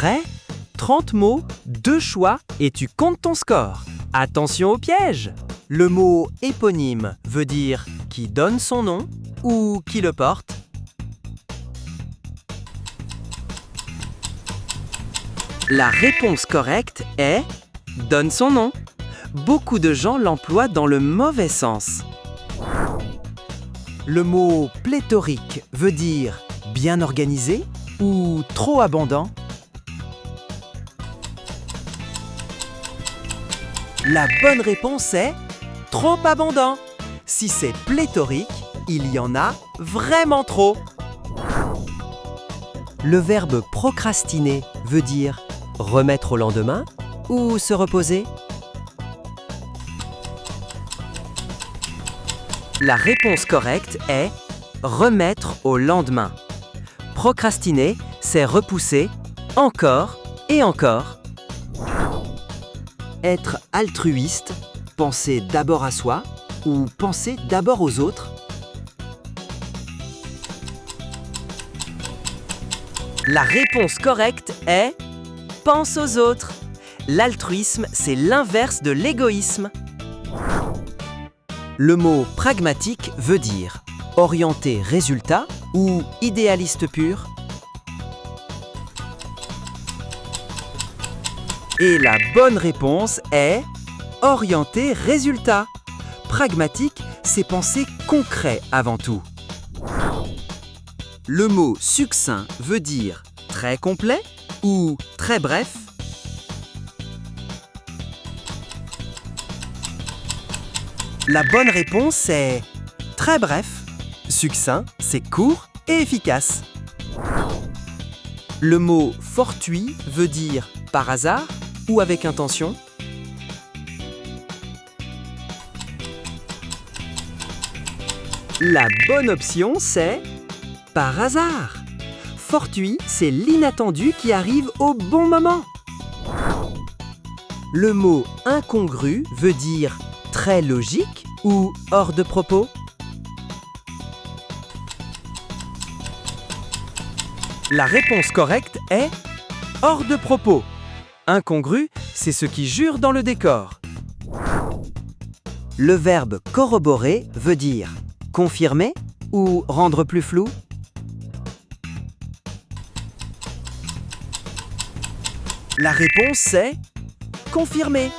Prêt? 30 mots, 2 choix et tu comptes ton score. Attention au piège! Le mot éponyme veut dire qui donne son nom ou qui le porte. La réponse correcte est donne son nom. Beaucoup de gens l'emploient dans le mauvais sens. Le mot pléthorique veut dire bien organisé ou trop abondant. La bonne réponse est trop abondant. Si c'est pléthorique, il y en a vraiment trop. Le verbe procrastiner veut dire remettre au lendemain ou se reposer. La réponse correcte est remettre au lendemain. Procrastiner, c'est repousser encore et encore. Être altruiste, penser d'abord à soi ou penser d'abord aux autres. La réponse correcte est pense aux autres. L'altruisme, c'est l'inverse de l'égoïsme. Le mot pragmatique veut dire orienté résultat ou idéaliste pur. Et la bonne réponse est orienté résultat. Pragmatique, c'est penser concret avant tout. Le mot succinct veut dire très complet ou très bref. La bonne réponse est très bref. Succinct, c'est court et efficace. Le mot fortuit veut dire par hasard ou avec intention. La bonne option, c'est par hasard. Fortuit, c'est l'inattendu qui arrive au bon moment. Le mot incongru veut dire très logique ou hors de propos. La réponse correcte est hors de propos. Incongru, c'est ce qui jure dans le décor. Le verbe corroborer veut dire confirmer ou rendre plus flou. La réponse c'est confirmer.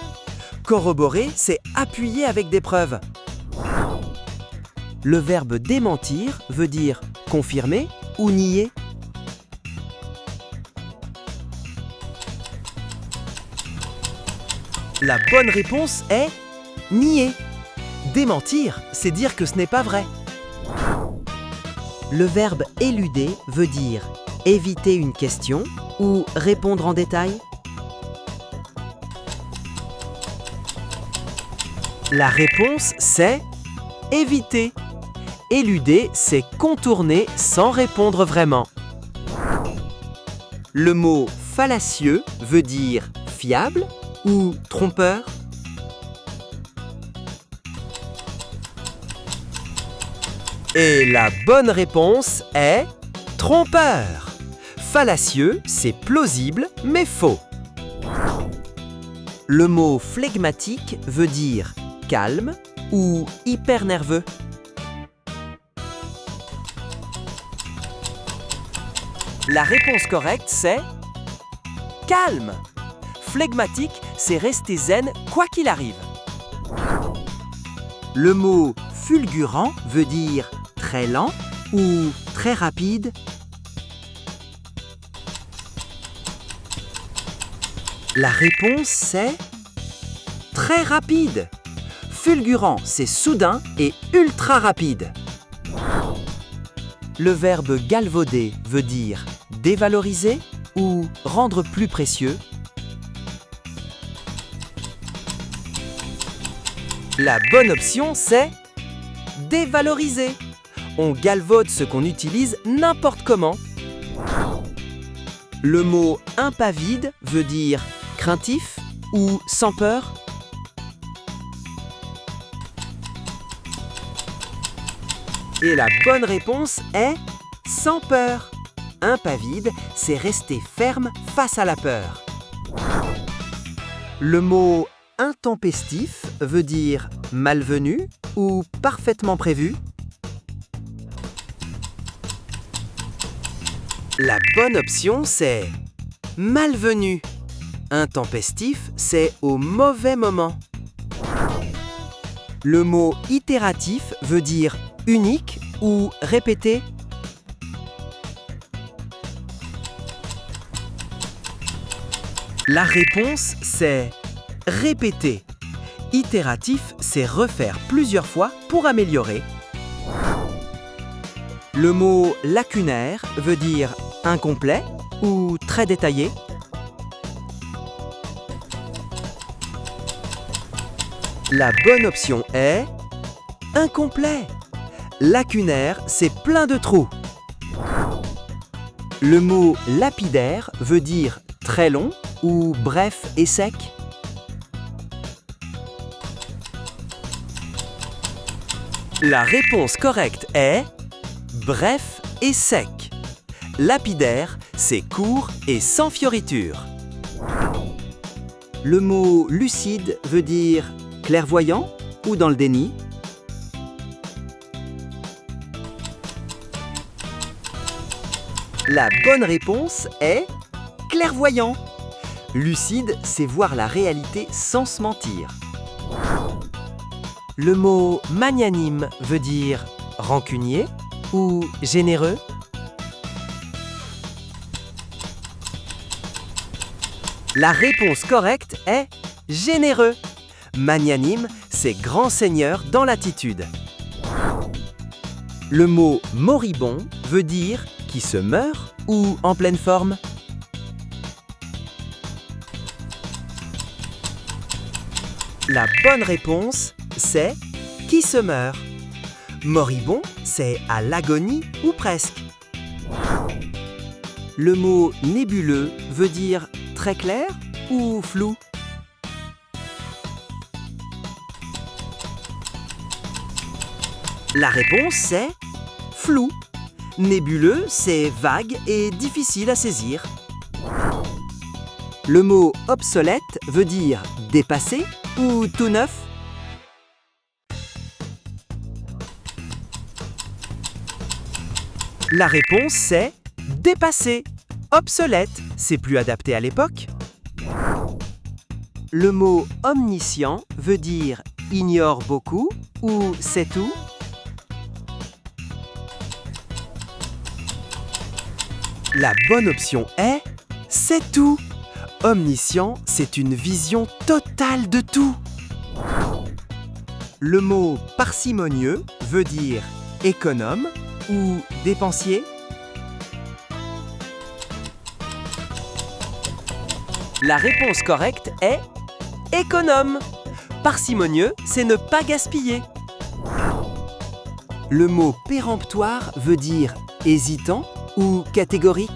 Corroborer, c'est appuyer avec des preuves. Le verbe démentir veut dire confirmer ou nier. La bonne réponse est nier. Démentir, c'est dire que ce n'est pas vrai. Le verbe éluder veut dire éviter une question ou répondre en détail. La réponse, c'est éviter. Éluder, c'est contourner sans répondre vraiment. Le mot fallacieux veut dire fiable ou trompeur. Et la bonne réponse est trompeur. Fallacieux, c'est plausible mais faux. Le mot flegmatique veut dire calme ou hyper nerveux. La réponse correcte, c'est calme. Flegmatique, c'est rester zen quoi qu'il arrive. Le mot fulgurant veut dire très lent ou très rapide. La réponse, c'est très rapide. Fulgurant, c'est soudain et ultra rapide. Le verbe galvauder veut dire dévaloriser ou rendre plus précieux. La bonne option, c'est dévaloriser. On galvaude ce qu'on utilise n'importe comment. Le mot impavide veut dire craintif ou sans peur. Et la bonne réponse est sans peur. un pas vide, c'est rester ferme face à la peur. Le mot intempestif veut dire malvenu ou parfaitement prévu. La bonne option, c'est malvenu. Intempestif, c'est au mauvais moment. Le mot itératif veut dire unique ou répété. La réponse, c'est répéter. Itératif, c'est refaire plusieurs fois pour améliorer. Le mot lacunaire veut dire incomplet ou très détaillé. La bonne option est incomplet. Lacunaire, c'est plein de trous. Le mot lapidaire veut dire très long ou bref et sec. La réponse correcte est bref et sec. Lapidaire, c'est court et sans fioriture. Le mot lucide veut dire clairvoyant ou dans le déni. La bonne réponse est clairvoyant. Lucide, c'est voir la réalité sans se mentir. Le mot magnanime veut dire rancunier ou généreux. La réponse correcte est généreux. Magnanime, c'est grand seigneur dans l'attitude. Le mot moribond veut dire qui se meurt ou en pleine forme. La bonne réponse, c'est qui se meurt. Moribond, c'est à l'agonie ou presque. Le mot nébuleux veut dire très clair ou flou. La réponse, c'est flou. Nébuleux, c'est vague et difficile à saisir. Le mot obsolète veut dire dépassé ou tout neuf. La réponse, c'est dépassé. Obsolète, c'est plus adapté à l'époque. Le mot omniscient veut dire ignore beaucoup ou sait tout. La bonne option est c'est tout. Omniscient, c'est une vision totale de tout. Le mot parcimonieux veut dire économe ou dépensier. La réponse correcte est économe. Parcimonieux, c'est ne pas gaspiller. Le mot péremptoire veut dire hésitant ou catégorique.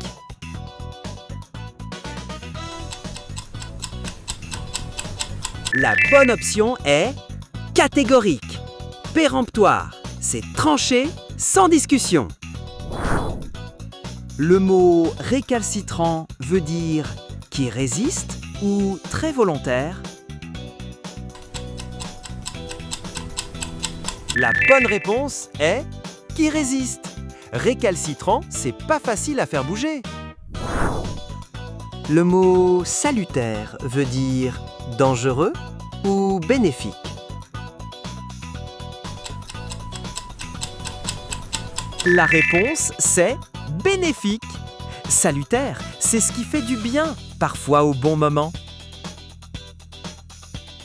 La bonne option est catégorique. Péremptoire, c'est tranché sans discussion. Le mot récalcitrant veut dire qui résiste ou très volontaire. La bonne réponse est qui résiste. Récalcitrant, c'est pas facile à faire bouger. Le mot salutaire veut dire dangereux ou bénéfique. La réponse, c'est bénéfique. Salutaire, c'est ce qui fait du bien, parfois au bon moment.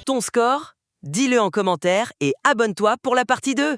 Ton score? Dis-le en commentaire et abonne-toi pour la partie 2.